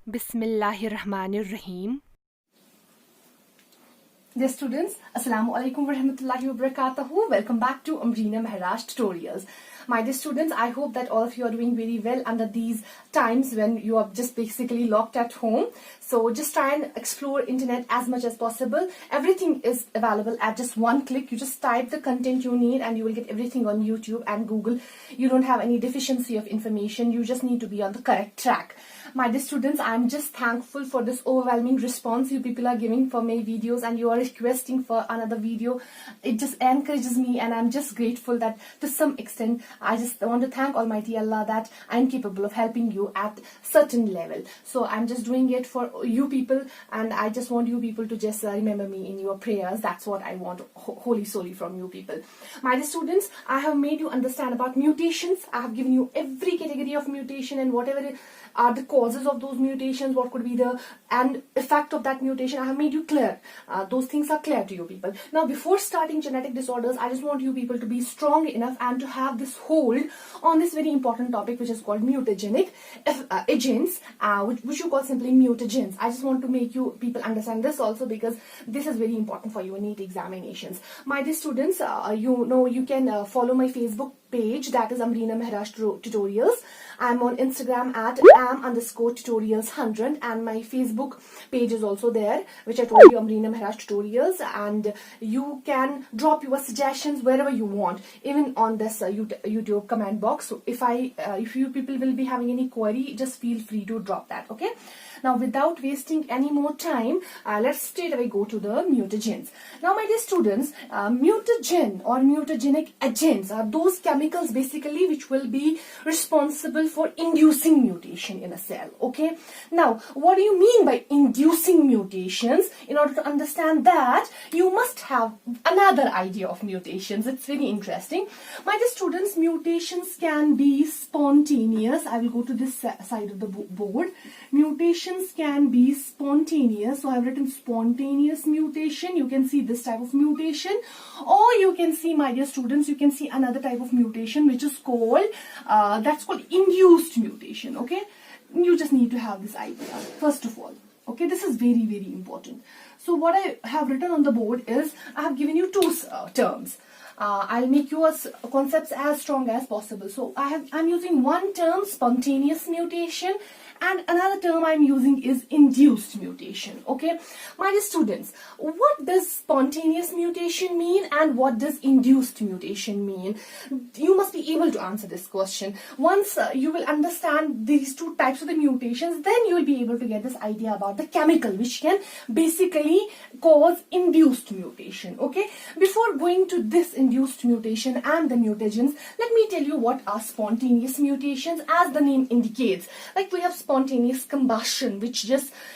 Bismillahirrahmanirrahim. Dear students, Assalamu alaikum warahmatullahi wabarakatuh. Welcome back to AmreenaMehrajTutorials. My dear students, I hope that all of you are doing very well under these times when you are just basically locked at home. So just try and explore internet as much as possible. Everything is available at just one click. You just type the content you need and you will get everything on YouTube and Google. You don't have any deficiency of information. You just need to be on the correct track. My dear students, I'm just thankful for this overwhelming response you people are giving for my videos and you are requesting for another video. It just encourages me and I'm just grateful that to some extent I just want to thank Almighty Allah that I'm capable of helping you at certain level. So I'm just doing it for you people and I just want you people to just remember me in your prayers. That's what I want wholly solely from you people. My dear students, I have made you understand about mutations. I have given you every category of mutation and whatever are the causes of those mutations, what could be the and effect of that mutation. I have made you clear. Those things are clear to you people. Now before starting genetic disorders, I just want you people to be strong enough and to have this hold on this very important topic which is called mutagenic agents, which you call simply mutagens. I just want to make you people understand this also because this is very important for your NEET examinations. My dear students, you can follow my Facebook page, that is AmreenaMehrajTutorials. I'm on Instagram at am_tutorials100 and my Facebook page is also there, which I told you, AmreenaMehrajTutorials, and you can drop your suggestions wherever you want, even on this YouTube comment box. So if you people will be having any query, just feel free to drop that. Okay. Now without wasting any more time, let's straight away go to the mutagens. Now my dear students, mutagen or mutagenic agents are those chemicals basically which will be responsible for inducing mutation in a cell. Okay. Now what do you mean by inducing mutations? In order to understand that, you must have another idea of mutations. It's very interesting. My dear students, mutations can be spontaneous. I will go to this side of the board. Mutations can be spontaneous. So I have written spontaneous mutation. You can see this type of mutation, or you can see, my dear students, you can see another type of mutation which is called that's called induced mutation. Okay, you just need to have this idea first of all. Okay, this is very, very important. So what I have written on the board is I have given you two terms. I'll make your concepts as strong as possible. So I'm using one term, spontaneous mutation, and another term I'm using is induced mutation. Okay, my dear students, what does spontaneous mutation mean and what does induced mutation mean? You must be able to answer this question. Once you will understand these two types of the mutations, then you will be able to get this idea about the chemical which can basically cause induced mutation. Okay, before going to this induced mutation and the mutagens, let me tell you what are spontaneous mutations. As the name indicates, like we have spontaneous combustion,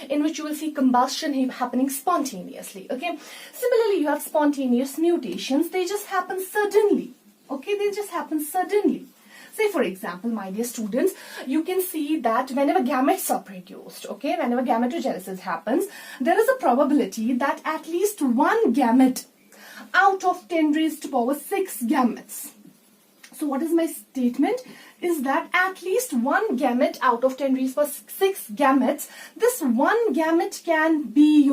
in which you will see combustion happening spontaneously. Okay, similarly you have spontaneous mutations. They just happen suddenly. Okay, they just happen suddenly. Say for example, my dear students, you can see that whenever gametes are produced, okay, whenever gametogenesis happens, there is a probability that at least one gamete out of 10 raised to power 6 gametes. So what is my statement? Is that at least one gamete out of 10 raised to power 6 gametes, this one gamete can be,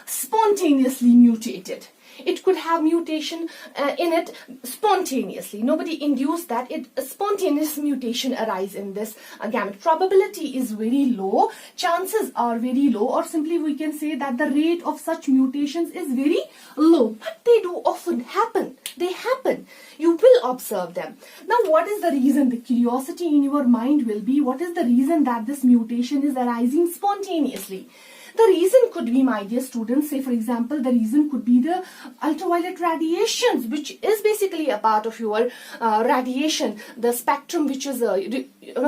spontaneously mutated. It could have mutation in it spontaneously. Nobody induced that. A spontaneous mutation arise in this gamete. Probability is very low. Chances are very low, or simply we can say that the rate of such mutations is very low. But they do often happen. They happen. You will observe them. Now what is the reason? The curiosity in your mind will be, what is the reason that this mutation is arising spontaneously? The reason could be, my dear students, say for example, the reason could be the ultraviolet radiations, which is basically a part of your radiation, the spectrum which is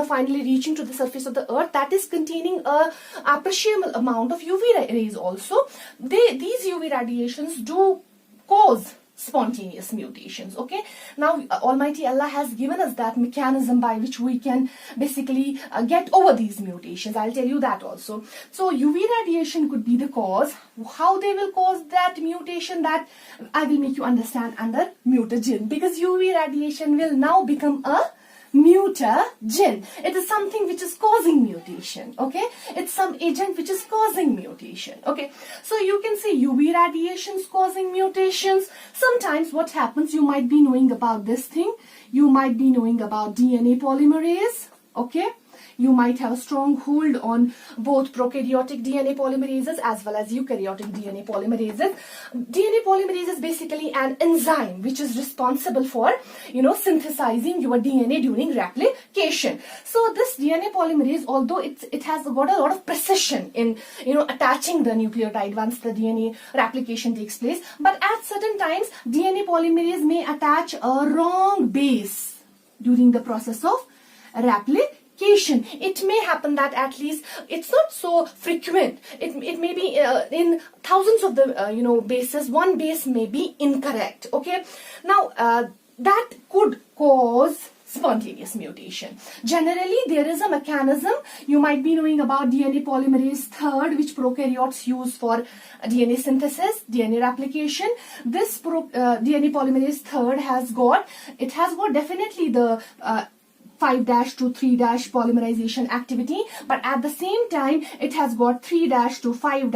finally reaching to the surface of the earth, that is containing a appreciable amount of UV rays also. These UV radiations do cause spontaneous mutations. Okay, now Almighty Allah has given us that mechanism by which we can basically get over these mutations. I'll tell you that also. So UV radiation could be the cause. How they will cause that mutation, that I will make you understand under mutagen, because UV radiation will now become a mutagen. It is something which is causing mutation. Okay, it's some agent which is causing mutation. Okay, so you can say UV radiations causing mutations. Sometimes what happens, you might be knowing about this thing. You might be knowing about DNA polymerase. Okay, you might have a strong hold on both prokaryotic DNA polymerases as well as eukaryotic DNA polymerases. DNA polymerase is basically an enzyme which is responsible for, synthesizing your DNA during replication. So this DNA polymerase, although it has got a lot of precision in, attaching the nucleotide once the DNA replication takes place, but at certain times DNA polymerase may attach a wrong base during the process of replication. It may happen that at least it's not so frequent. It may be in thousands of the bases, one base may be incorrect. Okay, now that could cause spontaneous mutation. Generally, there is a mechanism. You might be knowing about DNA polymerase III, which prokaryotes use for DNA synthesis, DNA replication. This DNA polymerase III has got definitely the 5' to 3' polymerization activity, but at the same time it has got 3' to 5'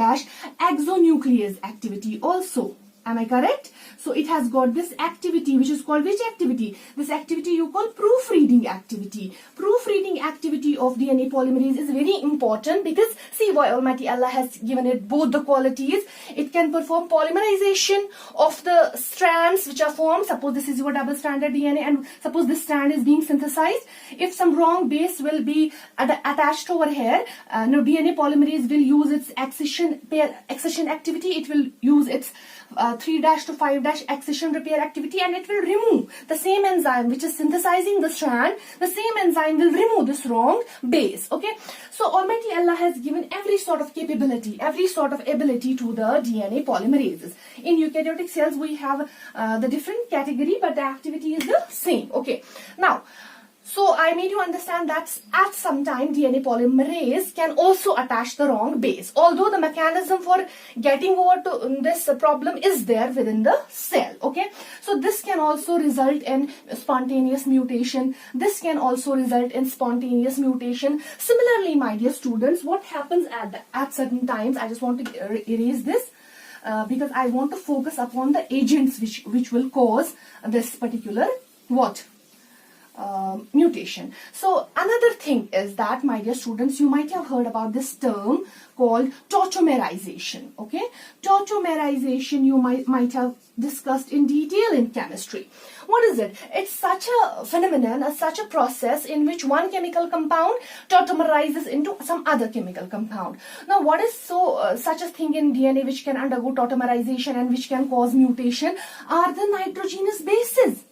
exonuclease activity also. Am I correct? So it has got this activity which is called which activity? This activity you call proofreading activity. Proofreading activity of DNA polymerase is very important because see why Almighty Allah has given it both the qualities. It can perform polymerization of the strands which are formed. Suppose this is your double-stranded DNA and suppose this strand is being synthesized. If some wrong base will be attached over here, DNA polymerase will use its accession activity. It will use its 3' to 5' accession repair activity, and it will remove the same enzyme which is synthesizing the strand. The same enzyme will remove this wrong base. Okay, so Almighty Allah has given every sort of capability, every sort of ability to the DNA polymerases. In eukaryotic cells we have the different category, but the activity is the same. Okay, now so I made you understand that at some time DNA polymerase can also attach the wrong base, although the mechanism for getting over to this problem is there within the cell. Okay, so this can also result in spontaneous mutation. This can also result in spontaneous mutation. Similarly, my dear students, what happens at certain times, I just want to erase this because I want to focus upon the agents which will cause this particular mutation. So another thing is that, my dear students, you might have heard about this term called tautomerization. Okay, tautomerization you might have discussed in detail in chemistry. What is it? It's such a phenomenon, such a process in which one chemical compound tautomerizes into some other chemical compound. Now, what is such a thing in DNA which can undergo tautomerization and which can cause mutation are the nitrogenous bases.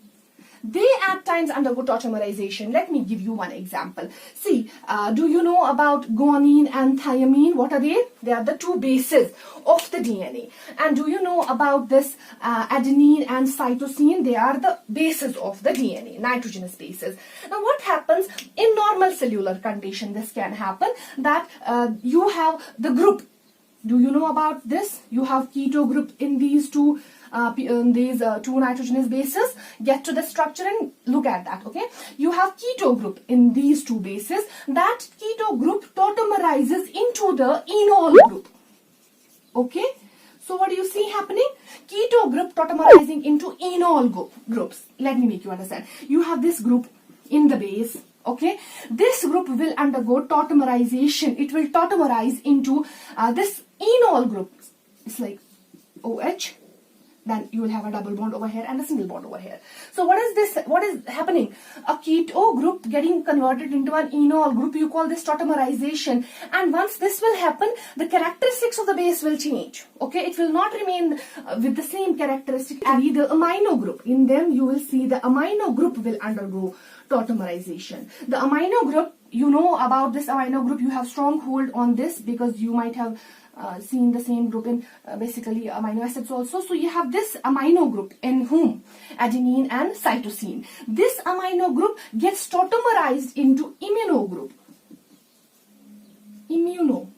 They at times undergo tautomerization. Let me give you one example. See, do you know about guanine and thiamine? What are they? They are the two bases of the DNA. And do you know about this adenine and cytosine? They are the bases of the DNA, nitrogenous bases. Now what happens in normal cellular condition? This can happen that you have the group. Do you know about this? You have keto group in these two two nitrogenous bases. Get to the structure and look at that. Okay, you have keto group in these two bases. That keto group tautomerizes into the enol group. Okay, so what do you see happening? Keto group tautomerizing into enol groups. Let me make you understand. You have this group in the base. Okay, this group will undergo tautomerization. It will tautomerize into this enol group. It's like OH. Then you will have a double bond over here and a single bond over here. So what is this? What is happening? A keto group getting converted into an enol group. You call this tautomerization. And once this will happen, the characteristics of the base will change. Okay, it will not remain with the same characteristic as the amino group. In them, you will see the amino group will undergo tautomerization. The amino group, you know about this amino group. You have strong hold on this because you might have seen the same group in basically amino acids also. So you have this amino group in whom? Adenine and cytosine. This amino group gets tautomerized into immuno group. Immuno.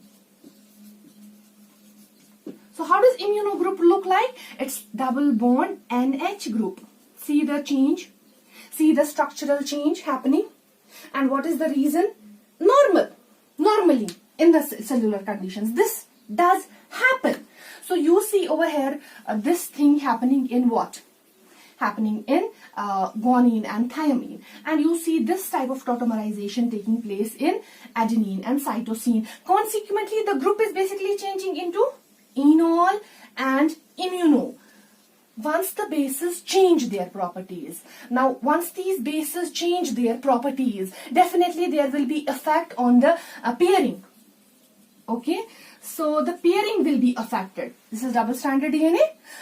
So how does immuno group look like? It's double bond NH group. See the change? See the structural change happening? And what is the reason? Normally, in the cellular conditions, this does happen. So you see over here, this thing happening in what? Happening in guanine and thiamine. And you see this type of tautomerization taking place in adenine and cytosine. Consequently, the group is basically changing into enol and immuno. Once the bases change their properties. Now, once these bases change their properties, definitely there will be effect on the pairing. Okay, so the pairing will be affected. This is double-stranded DNA.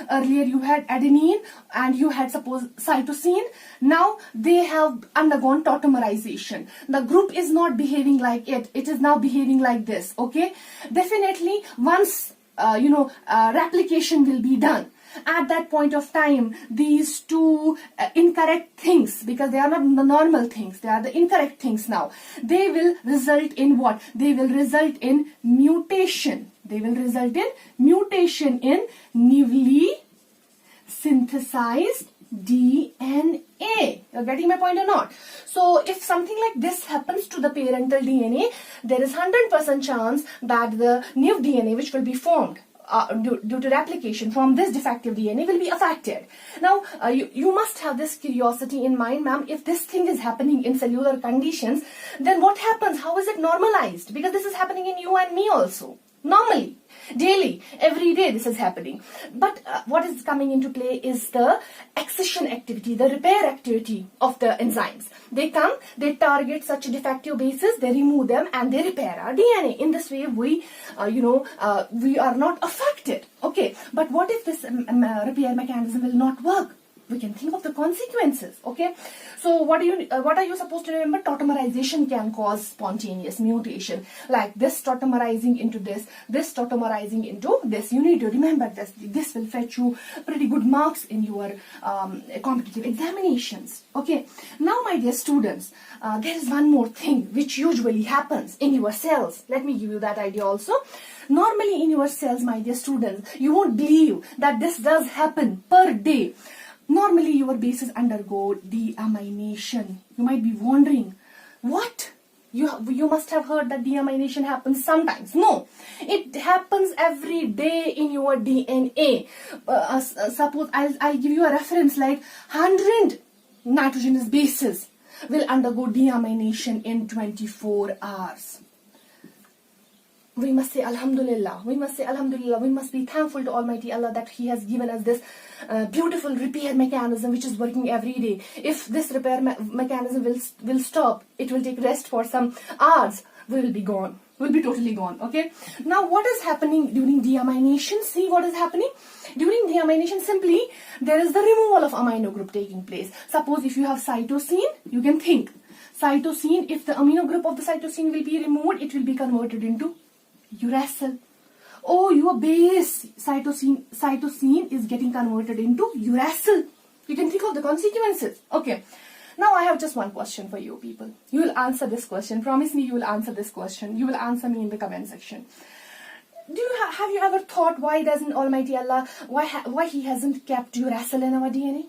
Earlier you had adenine and you had suppose cytosine. Now they have undergone tautomerization. The group is not behaving like it. It is now behaving like this. Okay, definitely once replication will be done. At that point of time, these two incorrect things, because they are not the normal things, they are the incorrect things now, they will result in what? They will result in mutation. They will result in mutation in newly synthesized DNA. You're getting my point or not? So if something like this happens to the parental DNA, there is 100% chance that the new DNA which will be formed due to replication from this defective DNA will be affected. Now, you must have this curiosity in mind, ma'am. If this thing is happening in cellular conditions, then what happens? How is it normalized? Because this is happening in you and me also. Normally, daily, every day this is happening. But what is coming into play is the excision activity, the repair activity of the enzymes. They come, they target such defective bases, they remove them and they repair our DNA. In this way, we are not affected. Okay, but what if this repair mechanism will not work? We can think of the consequences. Okay, so what are you supposed to remember? Tautomerization can cause spontaneous mutation, like this tautomerizing into this tautomerizing into this. You need to remember this. This will fetch you pretty good marks in your competitive examinations. Okay, now my dear students, there is one more thing which usually happens in your cells. Let me give you that idea also. Normally in your cells, my dear students, you won't believe that this does happen per day. Normally your bases undergo deamination. You might be wondering, what? You must have heard that deamination happens sometimes. No, it happens every day in your DNA. Suppose I'll give you a reference, like 100 nitrogenous bases will undergo deamination in 24 hours. We must say Alhamdulillah. We must say Alhamdulillah. We must be thankful to Almighty Allah that He has given us this beautiful repair mechanism which is working every day. If this repair mechanism will stop, it will take rest for some hours, we will be gone. We'll be totally gone. Okay. Now, what is happening during deamination? See what is happening during deamination. Simply, there is the removal of amino group taking place. Suppose if you have cytosine, you can think cytosine. If the amino group of the cytosine will be removed, it will be converted into uracil. Oh, your base cytosine is getting converted into uracil. You can think of the consequences. Okay. Now I have just one question for you people. You will answer this question. Promise me you will answer this question. You will answer me in the comment section. Have you ever thought, why doesn't Almighty Allah, why He hasn't kept uracil in our DNA?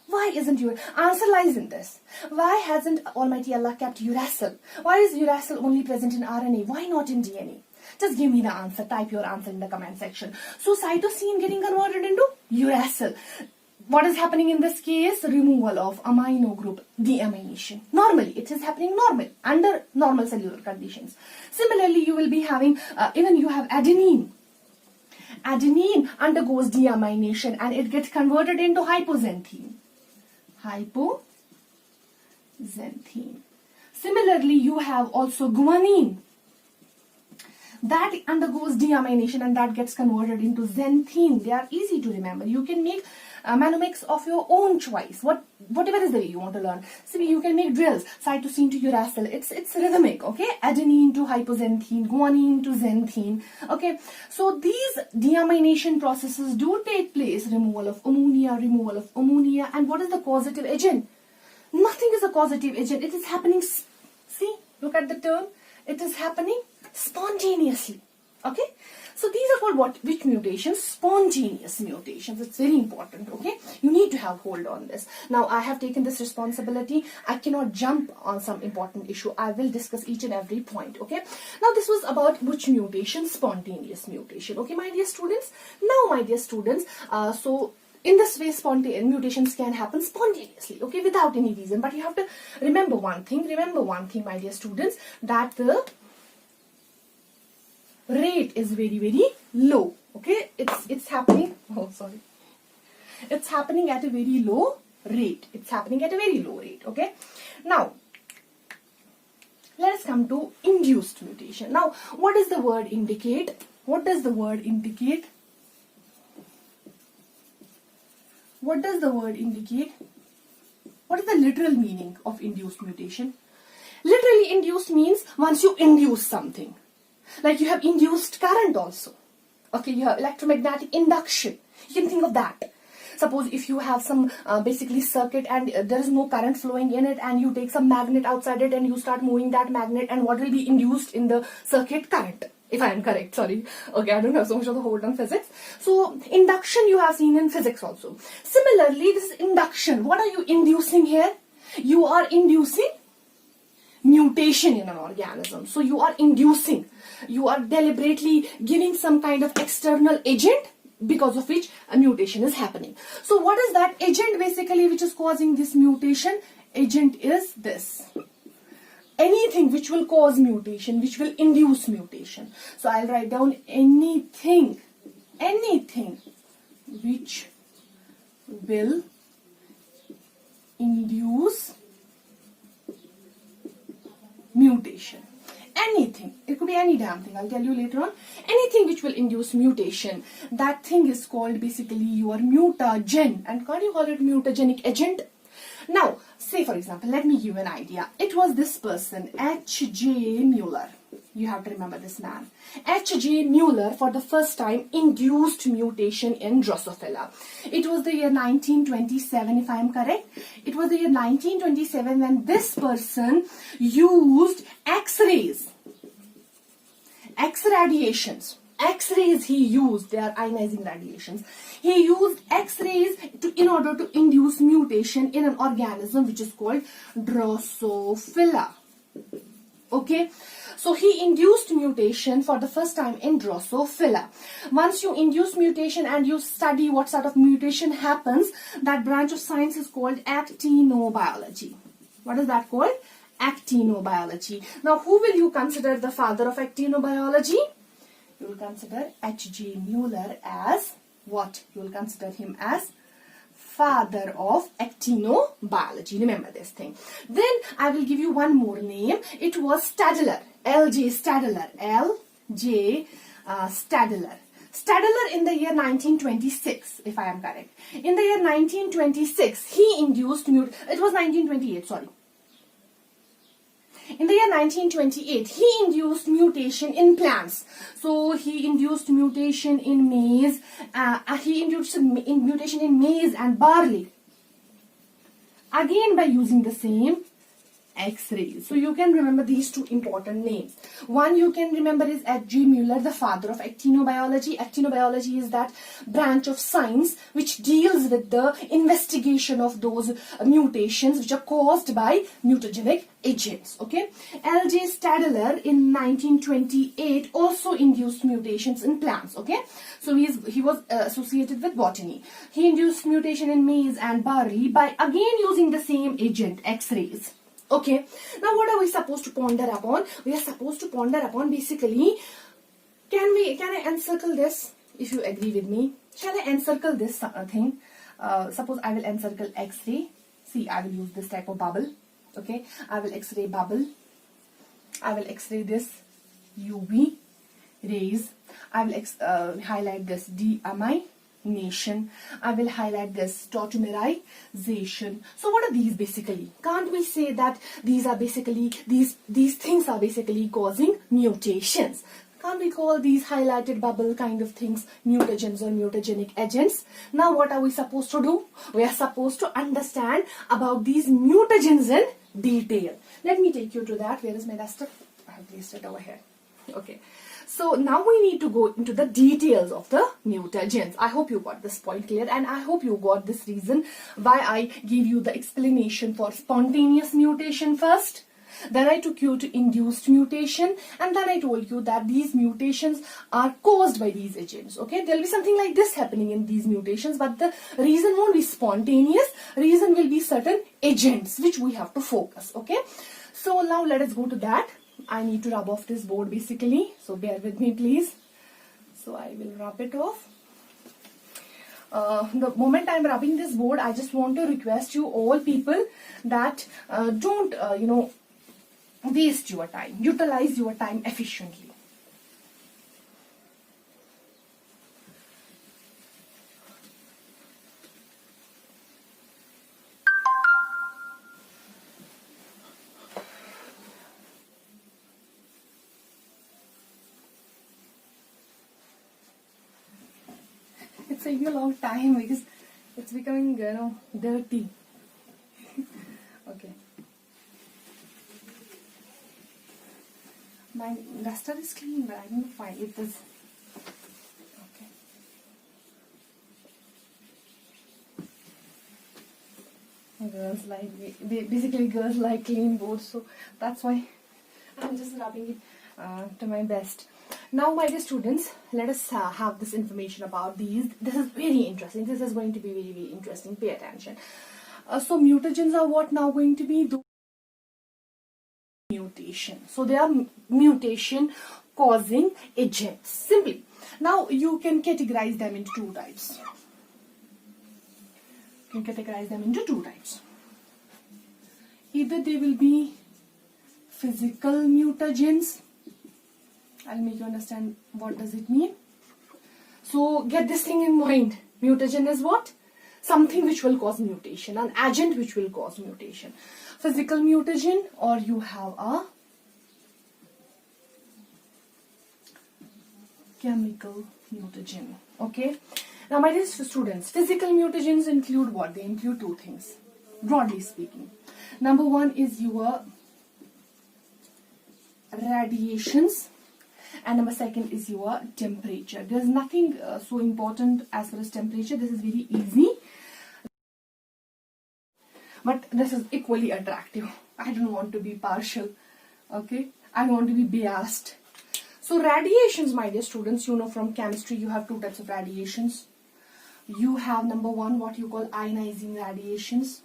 Why isn't your answer lies in this? Why hasn't Almighty Allah kept uracil? Why is uracil only present in RNA? Why not in DNA? Just give me the answer. Type your answer in the comment section. So cytosine getting converted into uracil. What is happening in this case? Removal of amino group, deamination. Normally, it is happening under normal cellular conditions. Similarly, you will be having, even you have adenine. Adenine undergoes deamination and it gets converted into hypoxanthine. Hypoxanthine. Similarly, you have also guanine. That undergoes deamination and that gets converted into xanthine. They are easy to remember. You can make mnemonics of your own choice. Whatever is the way you want to learn. See, you can make drills. Cytosine to uracil. It's rhythmic. Okay. Adenine to hypoxanthine. Guanine to xanthine. Okay. So these deamination processes do take place. Removal of ammonia. And what is the causative agent? Nothing is a causative agent. It is happening. See, look at the term. It is happening spontaneously. Okay. So these are called which mutations? Spontaneous mutations. It's very important, okay? You need to have hold on this. Now I have taken this responsibility. I cannot jump on some important issue. I will discuss each and every point, okay? Now this was about which mutation? Spontaneous mutation, okay, my dear students? Now, my dear students, so in this way, mutations can happen spontaneously, okay, without any reason. But you have to remember one thing, my dear students, that the rate is very, very low, okay? It's happening, it's happening at a very low rate. It's happening at a very low rate, okay? Now, let us come to induced mutation. Now, what does the word indicate? What does the word indicate? What does the word indicate? What is the literal meaning of induced mutation? Literally, induced means once you induce something. Like you have induced current also. Okay, you have electromagnetic induction. You can think of that. Suppose if you have some basically circuit and there is no current flowing in it, and you take some magnet outside it and you start moving that magnet, and what will be induced in the circuit? Current. If I am correct, sorry. Okay, I don't have so much of the hold on physics. So, induction you have seen in physics also. Similarly, this is induction. What are you inducing here? You are inducing mutation in an organism. So, you are inducing. You are deliberately giving some kind of external agent because of which a mutation is happening. So, what is that agent basically which is causing this mutation? Agent is this. Anything which will cause mutation, which will induce mutation. So I'll write down anything which will induce mutation. Anything. It could be any damn thing. I'll tell you later on. Anything which will induce mutation. That thing is called basically your mutagen. And can't you call it mutagenic agent? Now, say for example, let me give you an idea. It was this person, H.J. Muller. You have to remember this man. H.J. Muller for the first time induced mutation in Drosophila. It was the year 1927, if I am correct. It was the year 1927 when this person used X-rays, X-radiations. X-rays he used, they are ionizing radiations. He used X-rays in order to induce mutation in an organism which is called Drosophila. Okay, so he induced mutation for the first time in Drosophila. Once you induce mutation and you study what sort of mutation happens, that branch of science is called actinobiology. What is that called? Actinobiology. Now, who will you consider the father of actinobiology? You will consider H.J. Muller as what? You will consider him as father of actinobiology. Remember this thing. Then I will give you one more name. It was Stadler. L.J. Stadler. L.J. Stadler. Stadler in the year 1926, if I am correct. In the year 1926, he induced it was 1928, sorry. In the year 1928, he induced mutation in plants. So he induced mutation in maize. He induced mutation in maize and barley. Again by using the same X-rays. So you can remember these two important names. One you can remember is H.J. Muller, the father of actinobiology. Actinobiology is that branch of science which deals with the investigation of those mutations which are caused by mutagenic agents. Okay, L.J. Stadler in 1928 also induced mutations in plants. Okay, so he was associated with botany. He induced mutation in maize and barley by again using the same agent, X-rays. Okay, now what are we supposed to ponder upon? We are supposed to ponder upon basically, can I encircle this, if you agree with me? Shall I encircle this thing? Suppose I will encircle X-ray. See, I will use this type of bubble. Okay, I will X-ray bubble. I will X-ray this UV rays. I will highlight this deamination. I will highlight this tautomerization. So what are these basically? Can't we say that these are basically, these things are basically causing mutations? Can't we call these highlighted bubble kind of things mutagens or mutagenic agents? Now what are we supposed to do? We are supposed to understand about these mutagens in detail. Let me take you to that. Where is my duster? I have placed it over here. Okay. So now we need to go into the details of the mutagens. I hope you got this point clear, and I hope you got this reason why I gave you the explanation for spontaneous mutation first. Then I took you to induced mutation, and then I told you that these mutations are caused by these agents. Okay, there will be something like this happening in these mutations, but the reason won't be spontaneous. Reason will be certain agents which we have to focus. Okay, so now let us go to that. I need to rub off this board basically, so bear with me please. So I will rub it off. The moment I'm rubbing this board, I just want to request you all people that don't waste your time. Utilize your time efficiently. It's taking a long time because it's becoming, dirty. Okay. My duster is clean, but I don't find it is. Okay. Girls like clean boards, so that's why I'm just rubbing it to my best. Now, my dear students, let us have this information about these. This is very interesting. This is going to be very, very interesting. Pay attention. So mutagens are what now going to be? Mutation. So they are mutation causing agents. Simply. Now you can categorize them into two types. You can categorize them into two types. Either they will be physical mutagens. I'll make you understand what does it mean. So get this thing in mind. Mutagen is what? Something which will cause mutation, an agent which will cause mutation. Physical mutagen, or you have a chemical mutagen. Okay. Now, my dear students, physical mutagens include what? They include two things, broadly speaking. Number one is your radiations, and number second is your temperature. There's nothing so important as far as temperature. This is very easy, but this is equally attractive. I don't want to be partial. Okay, I want to be biased. So radiations, my dear students, you know from chemistry you have two types of radiations. You have number one what you call ionizing radiations,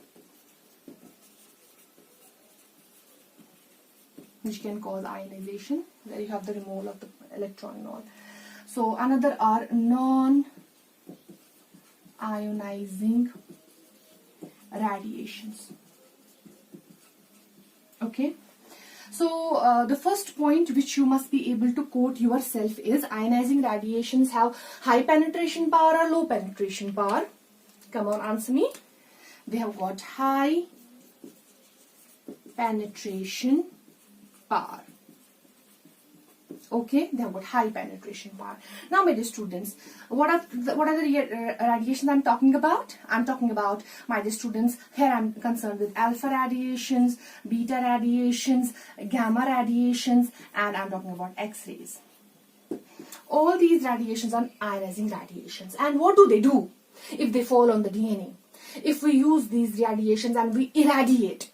which can cause ionization. There you have the removal of the electron and all. So another are non-ionizing radiations. Okay. So the first point which you must be able to quote yourself is ionizing radiations have high penetration power or low penetration power. Come on, answer me. They have got high penetration power. Okay, they have got high penetration power. Now, my dear students, what are the radiations I'm talking about? I'm talking about, my dear students, here I'm concerned with alpha radiations, beta radiations, gamma radiations, and I'm talking about X-rays. All these radiations are ionizing radiations. And what do they do if they fall on the DNA? If we use these radiations and we irradiate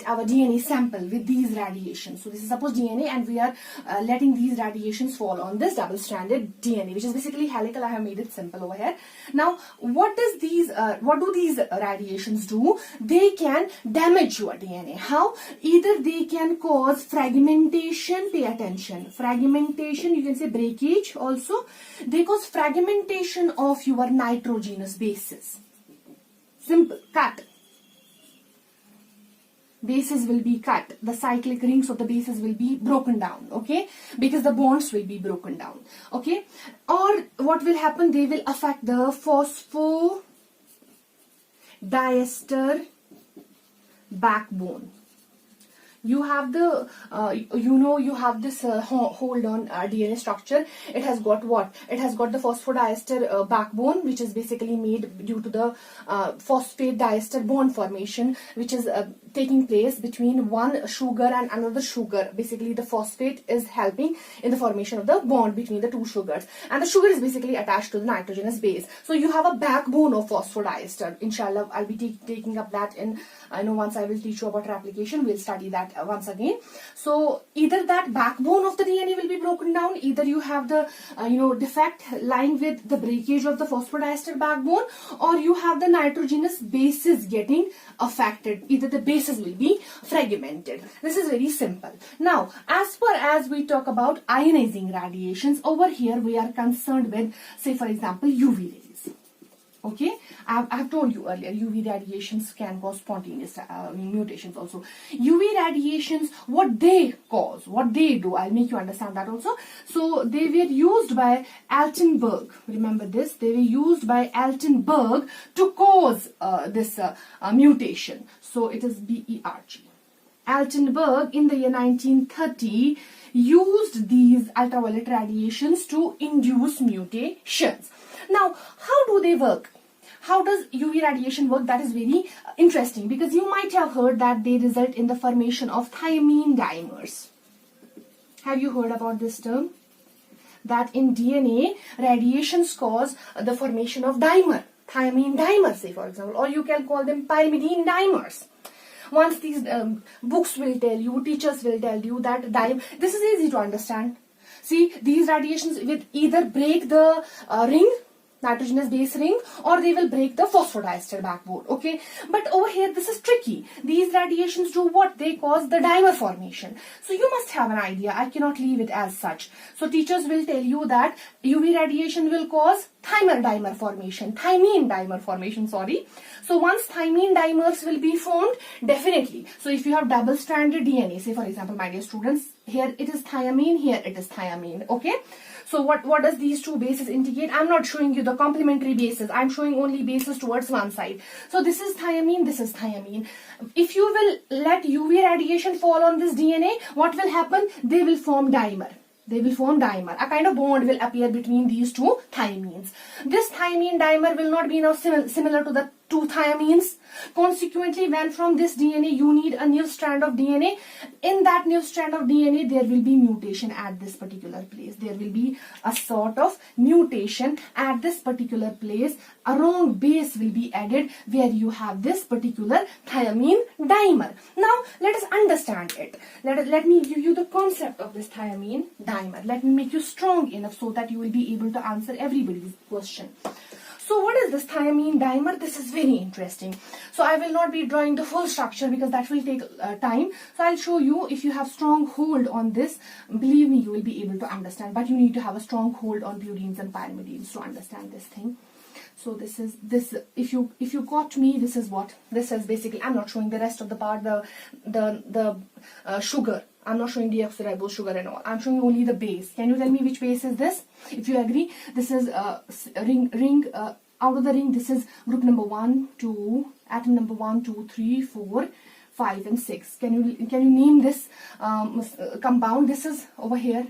our DNA sample with these radiations. So this is suppose DNA, and we are letting these radiations fall on this double-stranded DNA, which is basically helical. I have made it simple over here. Now, what do these radiations do? They can damage your DNA. How? Either they can cause fragmentation. Pay attention. Fragmentation, you can say breakage also. They cause fragmentation of your nitrogenous bases. Simple. Cut. Bases will be cut. The cyclic rings of the bases will be broken down, okay? Because the bonds will be broken down, okay? Or what will happen? They will affect the phosphodiester backbone. you have the you have this hold on DNA structure. It has got what? It has got the phosphodiester backbone, which is basically made due to the phosphate diester bond formation, which is taking place between one sugar and another sugar. Basically the phosphate is helping in the formation of the bond between the two sugars, and the sugar is basically attached to the nitrogenous base. So you have a backbone of phosphodiester. Inshallah, I'll be taking up that in once I will teach you about replication, we'll study that once again. So either that backbone of the DNA will be broken down, either you have the defect lying with the breakage of the phosphodiester backbone, or you have the nitrogenous bases getting affected. Either the bases will be fragmented. This is very simple. Now, as far as we talk about ionizing radiations, over here we are concerned with, say for example, UV rays. Okay, I've told you earlier, UV radiations can cause spontaneous mutations also. UV radiations, what they cause, what they do, I'll make you understand that also. So they were used by Altenberg. Remember this, they were used by Altenberg to cause this mutation. So it is BERG. Altenberg in the year 1930 used these ultraviolet radiations to induce mutations. Now, how do they work? How does UV radiation work? That is very interesting, because you might have heard that they result in the formation of thiamine dimers. Have you heard about this term? That in DNA, radiations cause the formation of dimer, thiamine dimers, say for example, or you can call them pyrimidine dimers. Once these books will tell you, teachers will tell you that this is easy to understand. See, these radiations will either break the ring, nitrogenous base ring, or they will break the phosphodiester backbone. Okay, but over here this is tricky. These radiations do what? They cause the dimer formation. So you must have an idea. I cannot leave it as such. So teachers will tell you that UV radiation will cause thymine dimer formation, sorry. So once thymine dimers will be formed, definitely. So if you have double-stranded DNA, say for example, my dear students, here it is thiamine, here it is thiamine. Okay. So what does these two bases indicate? I'm not showing you the complementary bases. I'm showing only bases towards one side. So this is thiamine, this is thiamine. If you will let UV radiation fall on this DNA, what will happen? They will form dimer. They will form dimer. A kind of bond will appear between these two thiamines. This thiamine dimer will not be now similar to the two thiamines. Consequently, when from this DNA you need a new strand of DNA, in that new strand of DNA there will be mutation at this particular place. There will be a sort of mutation at this particular place. A wrong base will be added where you have this particular thiamine dimer. Now let us understand it. Let me give you the concept of this thiamine dimer. Let me make you strong enough so that you will be able to answer everybody's question. So what is this thiamine dimer? This is very interesting. So I will not be drawing the full structure because that will take time. So I'll show you. If you have strong hold on this, believe me, you will be able to understand. But you need to have a strong hold on purines and pyrimidines to understand this thing. So this is this. If you got me, this is what this is basically. I'm not showing the rest of the part, the sugar. I'm not showing deoxyribose sugar and all. I'm showing only the base. Can you tell me which base is this? If you agree, this is ring. Out of the ring, this is group number 1, 2, atom number 1, 2, 3, 4, 5, and 6. Can you name this compound? This is over here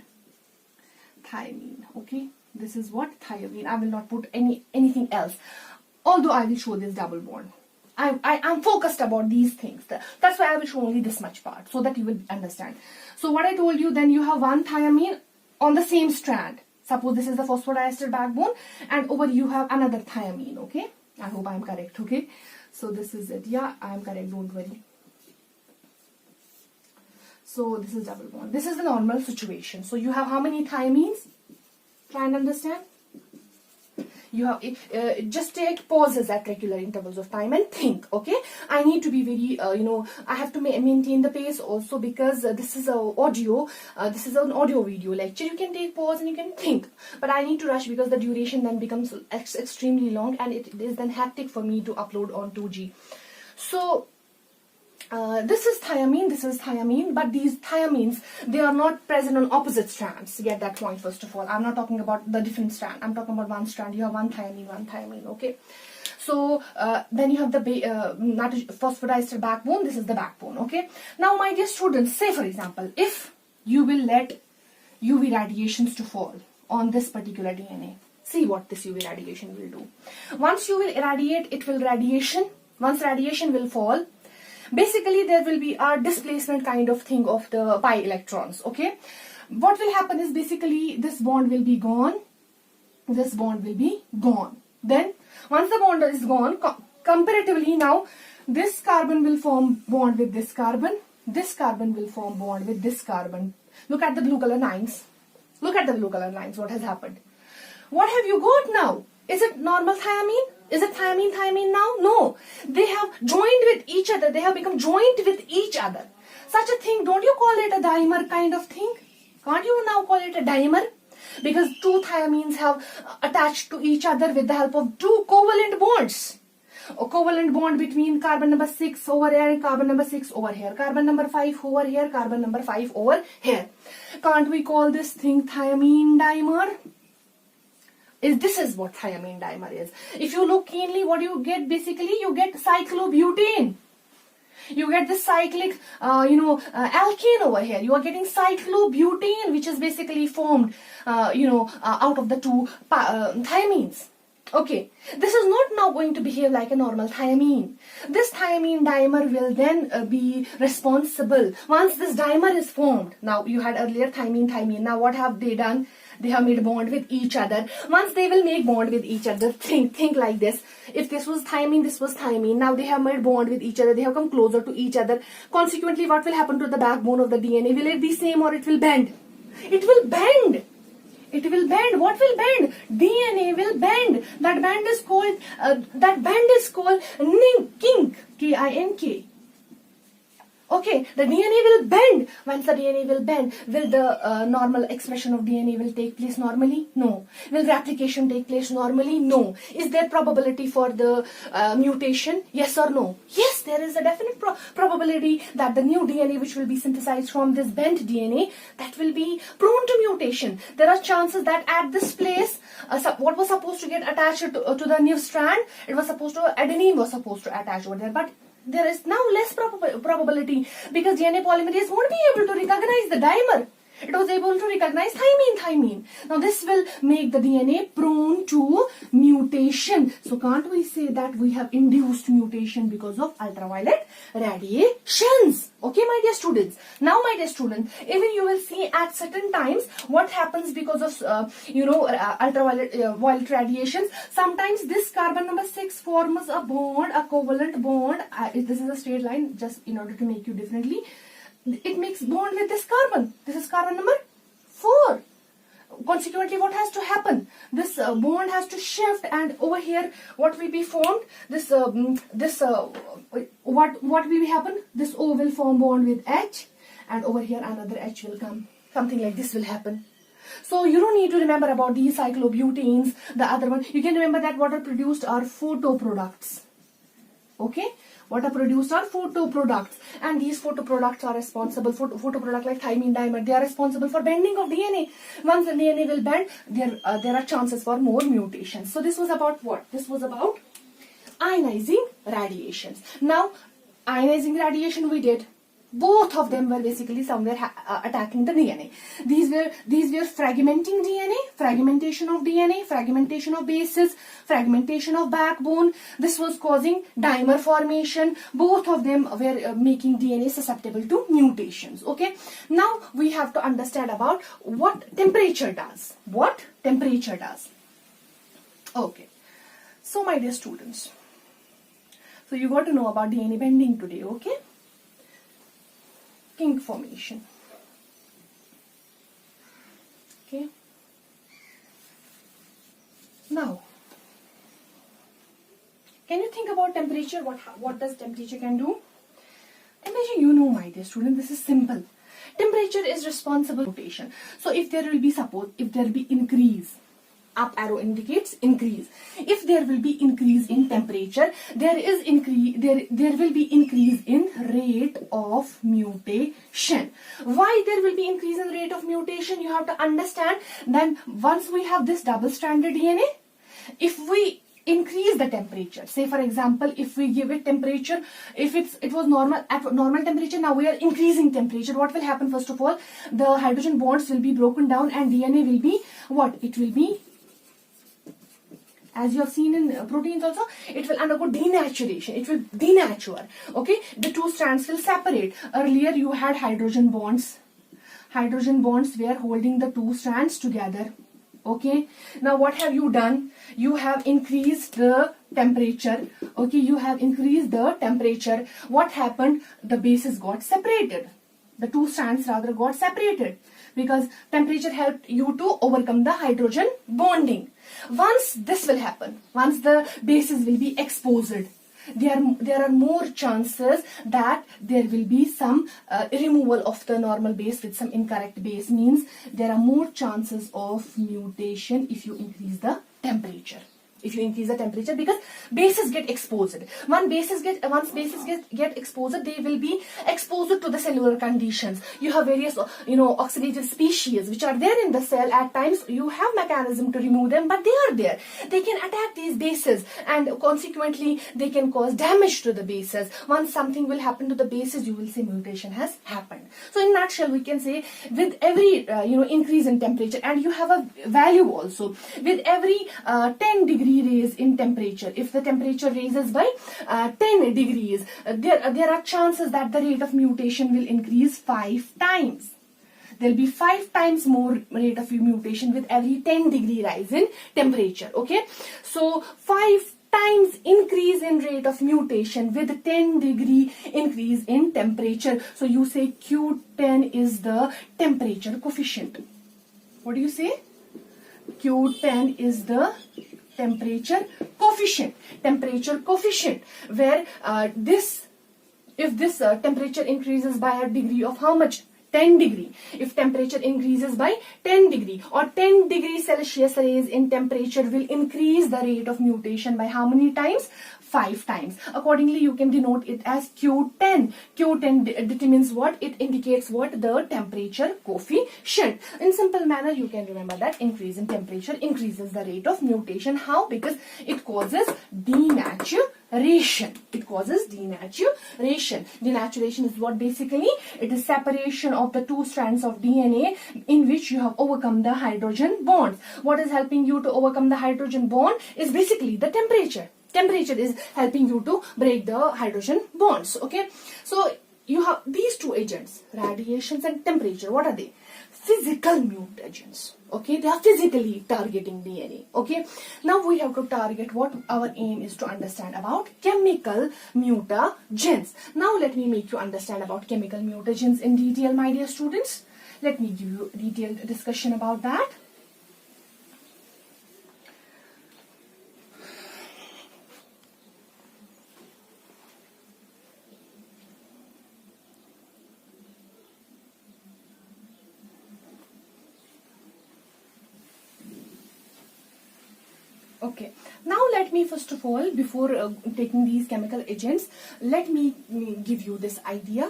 thiamine. Okay, this is what? Thiamine. I will not put anything else. Although I will show this double bond. I am focused about these things. That's why I will show only this much part so that you will understand. So what I told you, then you have one thiamine on the same strand. Suppose this is the phosphodiester backbone and over you have another thiamine. Okay, I hope I am correct. Okay, so this is it. Yeah, I am correct, don't worry. So this is double bond. This is the normal situation. So you have how many thiamines? Try and understand. You have just take pauses at regular intervals of time and think. Okay, I need to be very I have to maintain the pace also because this is an audio video lecture. You can take pause and you can think, but I need to rush because the duration then becomes extremely long and it is then hectic for me to upload on 2G. So this is thiamine, but these thiamines, they are not present on opposite strands. Get that point first of all. I'm not talking about the different strand. I'm talking about one strand. You have one thiamine, okay? So then you have the not phosphodiester backbone. This is the backbone. Okay. Now, my dear students, say for example, if you will let UV radiations to fall on this particular DNA, see what this UV radiation will do. Once you will irradiate, it will radiation. Once radiation will fall, basically there will be a displacement kind of thing of the pi electrons. Okay. What will happen is basically this bond will be gone. This bond will be gone. Then once the bond is gone, comparatively now, this carbon will form bond with this carbon. This carbon will form bond with this carbon. Look at the blue color lines. Look at the blue color lines. What has happened? What have you got now? Is it normal thiamine? Is it thiamine now? No. They have joined with each other. They have become joined with each other. Such a thing, don't you call it a dimer kind of thing? Can't you now call it a dimer? Because two thiamines have attached to each other with the help of two covalent bonds. A covalent bond between carbon number 6 over here and carbon number 6 over here. Carbon number 5 over here, carbon number 5 over here. Can't we call this thing thiamine dimer? This is what thiamine dimer is. If you look keenly, what you get basically, you get cyclobutane. You get this cyclic, alkane over here. You are getting cyclobutane, which is basically formed, out of the two thiamines. Okay, this is not now going to behave like a normal thiamine. This thiamine dimer will then be responsible. Once this dimer is formed, now you had earlier thymine. Now what have they done? They have made a bond with each other. Once they will make bond with each other, think like this. If this was thymine, this was thymine. Now they have made bond with each other. They have come closer to each other. Consequently, what will happen to the backbone of the DNA? Will it be same or it will bend? It will bend. It will bend. What will bend? DNA will bend. That bend is called kink. K-I-N-K. Okay, the DNA will bend. Once the DNA will bend, will the normal expression of DNA will take place normally? No. Will replication take place normally? No. Is there probability for the mutation? Yes or no? Yes, there is a definite probability that the new DNA which will be synthesized from this bent DNA, that will be prone to mutation. There are chances that at this place, what was supposed to get attached to the new strand, adenine was supposed to attach over there, but there is now less probability because DNA polymerase won't be able to recognize the dimer. It was able to recognize thymine. Now this will make the DNA prone to mutation. So can't we say that we have induced mutation because of ultraviolet radiations? Okay, my dear students. Now, my dear students, even you will see at certain times what happens because of ultraviolet radiations. Sometimes this carbon number 6 forms a bond, a covalent bond. This is a straight line, just in order to make you differently. It makes bond with this carbon. This is carbon number 4. Consequently, what has to happen? This bond has to shift, and over here, what will be formed? What will happen? This O will form bond with H, and over here another H will come. Something like this will happen. So you don't need to remember about these cyclobutanes. The other one, you can remember that what are produced are photoproducts. Okay. What are produced are photoproducts, and these photoproducts are responsible for photoproduct like thymine dimer. They are responsible for bending of DNA. Once the DNA will bend, there are chances for more mutations. So this was about what? This was about ionizing radiations. Now, ionizing radiation we did. Both of them were basically somewhere attacking the DNA. These were fragmenting DNA, fragmentation of DNA, fragmentation of bases, fragmentation of backbone. This was causing dimer formation. Both of them were making DNA susceptible to mutations. Okay. Now we have to understand about what temperature does. What temperature does. Okay. So my dear students, so you got to know about DNA bending today. Okay. Kink formation. Okay. Now, can you think about temperature? What does temperature can do? Temperature, you know, my dear student, this is simple. Temperature is responsible for mutation. So if there will be increase, up arrow indicates increase. If there will be increase in temperature, there will be increase in rate of mutation. Why there will be increase in rate of mutation? You have to understand that once we have this double-stranded DNA, if we increase the temperature. Say for example, if we give it temperature, if it was normal at normal temperature, now we are increasing temperature. What will happen? First of all, the hydrogen bonds will be broken down and DNA will be what? It will be, as you have seen in proteins also, it will undergo denaturation. It will denature. Okay, the two strands will separate. Earlier you had hydrogen bonds. Hydrogen bonds were holding the two strands together. Okay, now what have you done? You have increased the temperature. Okay, you have increased the temperature. What happened? The bases got separated. The two strands rather got separated because temperature helped you to overcome the hydrogen bonding. Once this will happen, once the bases will be exposed, there are more chances that there will be some removal of the normal base with some incorrect base. Means there are more chances of mutation if you increase the temperature. If you increase the temperature, because bases get exposed. Once bases get exposed, they will be exposed to the cellular conditions. You have various oxidative species which are there in the cell. At times you have mechanism to remove them, but they are there. They can attack these bases and consequently they can cause damage to the bases. Once something will happen to the bases, you will say mutation has happened. So in a nutshell, we can say with every increase in temperature, and you have a value also, with every 10 degree raise in temperature, if the temperature raises by 10 degrees, there are chances that the rate of mutation will increase 5 times. There will be 5 times more rate of mutation with every 10 degree rise in temperature. Okay, so 5 times increase in rate of mutation with 10 degree increase in temperature. So you say Q10 is the temperature coefficient. What do you say? Q10 is the temperature coefficient. Temperature coefficient, where if this temperature increases by a degree of how much? 10 degree. If temperature increases by 10 degree or 10 degree Celsius raise in temperature will increase the rate of mutation by how many times? 5 times. Accordingly, you can denote it as Q10. Q10 determines what? It indicates what? The temperature coefficient. In simple manner, you can remember that increase in temperature increases the rate of mutation. How? Because it causes denaturation. It causes denaturation. Denaturation is what basically? It is separation of the two strands of DNA in which you have overcome the hydrogen bonds. What is helping you to overcome the hydrogen bond is basically the temperature. Temperature is helping you to break the hydrogen bonds. Okay, so you have these two agents, radiations and temperature. What are they? Physical mutagens. Okay, they are physically targeting DNA. Okay, now we have to target what our aim is to understand about chemical mutagens. Now let me make you understand about chemical mutagens in detail, my dear students. Let me give you a detailed discussion about that. Okay, now let me first of all, before taking these chemical agents, let me give you this idea.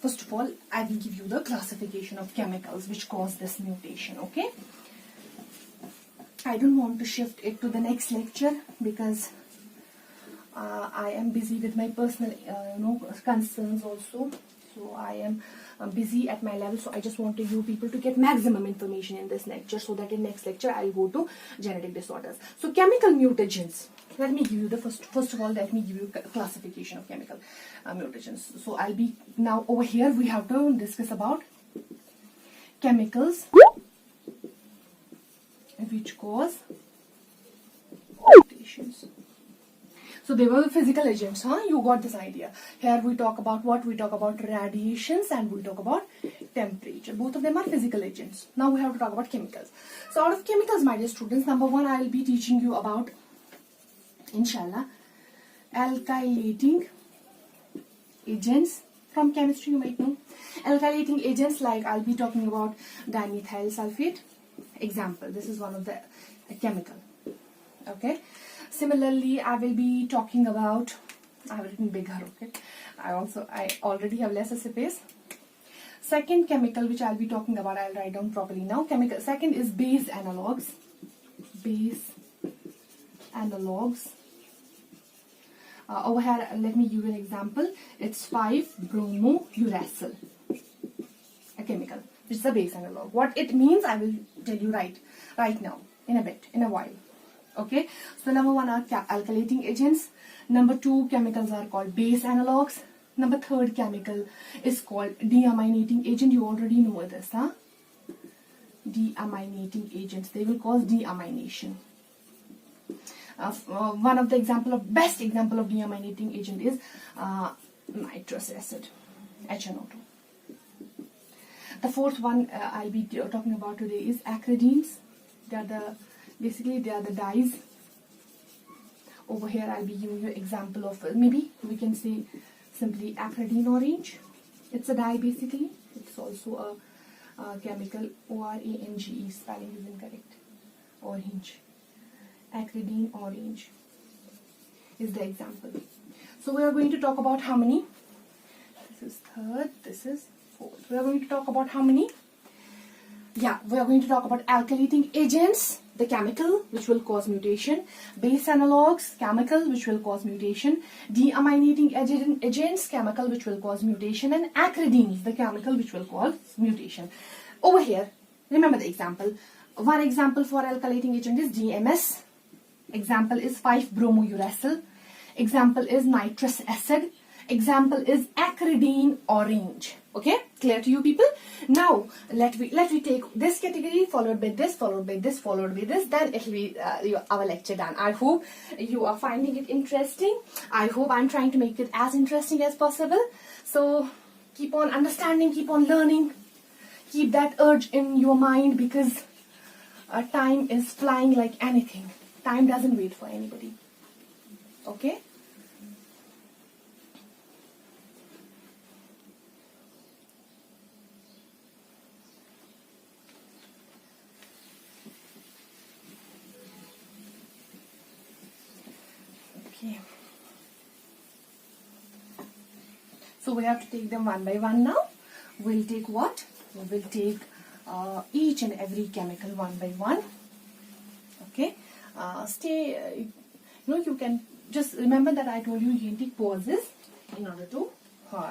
First of all, I will give you the classification of chemicals which cause this mutation. Okay, I don't want to shift it to the next lecture because I am busy with my personal concerns also. So I am busy at my level, so I just want you people to get maximum information in this lecture, so that in next lecture I'll go to genetic disorders. So chemical mutagens. Let me give you the first of all, let me give you classification of chemical mutagens. So I'll be now over here. We have to discuss about chemicals which cause mutations. So they were physical agents, huh? You got this idea. Here we talk about what? We talk about radiations and we talk about temperature. Both of them are physical agents. Now we have to talk about chemicals. So out of chemicals, my dear students, number one, I will be teaching you about, inshallah, alkylating agents. From chemistry, you might know. Alkylating agents, like I'll be talking about dimethyl sulfate. Example, this is one of the chemical. Okay. Similarly, I will be talking about, I have written bigger, okay. I already have less space. Second chemical which I'll be talking about, I'll write down properly now. Second is base analogues. Base Analogues. Over here, let me give you an example. It's 5-bromouracil, a chemical, which is a base analog. What it means, I will tell you right now, in a while. Okay, so number 1 are alkylating agents. Number 2 chemicals are called base analogues. Number 3rd chemical is called deaminating agent. You already know this, huh? Deaminating agents. They will cause deamination. One of the best example of deaminating agent is nitrous acid, HNO2. The 4th one I'll be talking about today is acridines. They are the dyes. Over here I'll be giving you an example of maybe we can say simply acridine orange. It's a dye basically. It's also a chemical. ORANGE, spelling is incorrect. Orange. Acridine orange is the example. So we are going to talk about how many. This is 3rd, this is 4th. We are going to talk about how many. Yeah, we are going to talk about alkylating agents, the chemical which will cause mutation, base analogues, chemical which will cause mutation, deaminating agents, chemical which will cause mutation, and acridines, the chemical which will cause mutation. Over here, remember the example. One example for alkylating agent is DMS. Example is 5-bromouracil. Example is nitrous acid. Example is acridine orange. Okay, clear to you people? Now let me take this category followed by this, followed by this, followed by this. Then it will be our lecture done. I hope you are finding it interesting. I hope I'm trying to make it as interesting as possible. So keep on understanding, keep on learning, keep that urge in your mind, because time is flying like anything. Time doesn't wait for anybody. Okay? Okay. So we have to take them one by one now. We'll take what? We will take each and every chemical one by one. Okay? You can just remember that I told you can take pauses in order to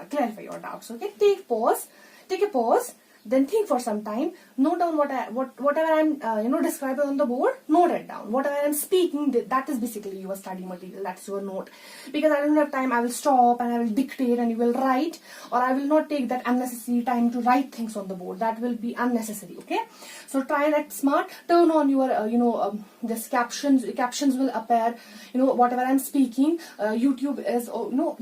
clarify your doubts. Okay? Take a pause, then think for some time. Note down whatever I'm describing on the board. Note it down. Whatever I'm speaking, that is basically your study material. That's your note. Because I don't have time, I will stop and I will dictate and you will write, or I will not take that unnecessary time to write things on the board. That will be unnecessary. Okay? So try and act smart. Turn on your this captions will appear. Whatever I'm speaking, YouTube is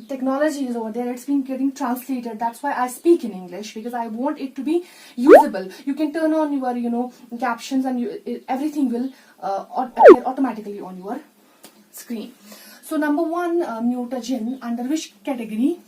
technology is over there. It's been getting translated. That's why I speak in English, because I want it to be usable. You can turn on your captions and everything will appear automatically on your screen. So number 1 mutagen, under which category